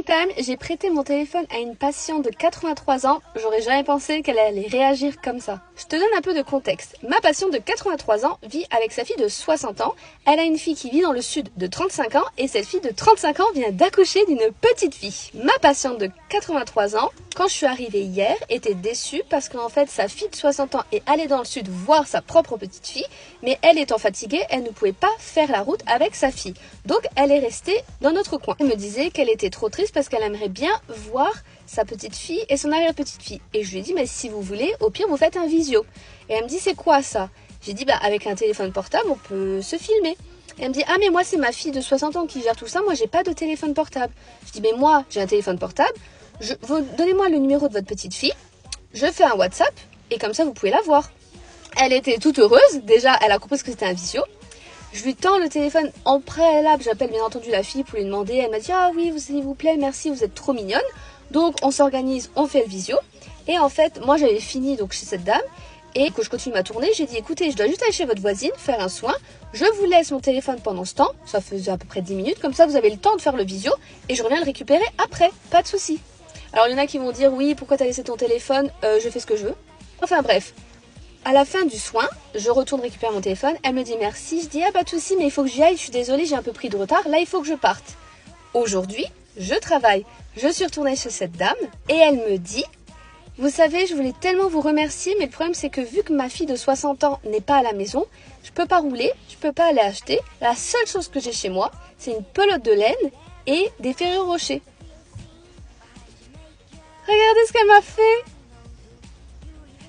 Story time, j'ai prêté mon téléphone à une patiente de 83 ans. J'aurais jamais pensé qu'elle allait réagir comme ça. Je te donne un peu de contexte. Ma patiente de 83 ans vit avec sa fille de 60 ans. Elle a une fille qui vit dans le sud de 35 ans et cette fille de 35 ans vient d'accoucher d'une petite fille. Ma patiente de 83 ans, quand je suis arrivée hier, était déçue parce qu'en fait sa fille de 60 ans est allée dans le sud voir sa propre petite fille, mais elle étant fatiguée, elle ne pouvait pas faire la route avec sa fille. Donc elle est restée dans notre coin. Elle me disait qu'elle était trop triste parce qu'elle aimerait bien voir sa petite fille et son arrière-petite-fille. Et je lui ai dit, mais si vous voulez, au pire vous faites un visio. Et elle me dit, c'est quoi ça? J'ai dit, avec un téléphone portable, on peut se filmer. Et elle me dit, ah mais moi c'est ma fille de 60 ans qui gère tout ça, moi j'ai pas de téléphone portable. Je dis, mais moi j'ai un téléphone portable, donnez-moi le numéro de votre petite fille, je fais un WhatsApp et comme ça vous pouvez la voir. Elle était toute heureuse, déjà elle a compris que c'était un visio. Je lui tends le téléphone en préalable, j'appelle bien entendu la fille pour lui demander, elle m'a dit, ah oui s'il vous plaît, merci, vous êtes trop mignonne. Donc on s'organise, on fait le visio. Et en fait, moi j'avais fini donc chez cette dame. Et que je continue ma tournée, j'ai dit écoutez, je dois juste aller chez votre voisine, faire un soin. Je vous laisse mon téléphone pendant ce temps, ça faisait à peu près 10 minutes, comme ça vous avez le temps de faire le visio et je reviens le récupérer après, pas de souci. Alors il y en a qui vont dire oui, pourquoi t'as laissé ton téléphone, je fais ce que je veux. Enfin bref, à la fin du soin, je retourne récupérer mon téléphone, elle me dit merci, je dis pas de souci, mais il faut que j'y aille, je suis désolée, j'ai un peu pris de retard, là il faut que je parte. Aujourd'hui, je travaille, je suis retournée chez cette dame et elle me dit vous savez, je voulais tellement vous remercier, mais le problème c'est que vu que ma fille de 60 ans n'est pas à la maison, je peux pas rouler, je peux pas aller acheter. La seule chose que j'ai chez moi, c'est une pelote de laine et des Ferrero Rocher. Regardez ce qu'elle m'a fait.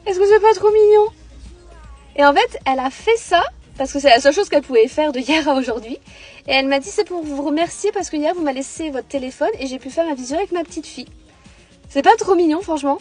Est-ce que c'est pas trop mignon? Et en fait, elle a fait ça parce que c'est la seule chose qu'elle pouvait faire de hier à aujourd'hui. Et elle m'a dit c'est pour vous remercier parce que hier vous m'avez laissé votre téléphone et j'ai pu faire ma visio avec ma petite fille. C'est pas trop mignon franchement?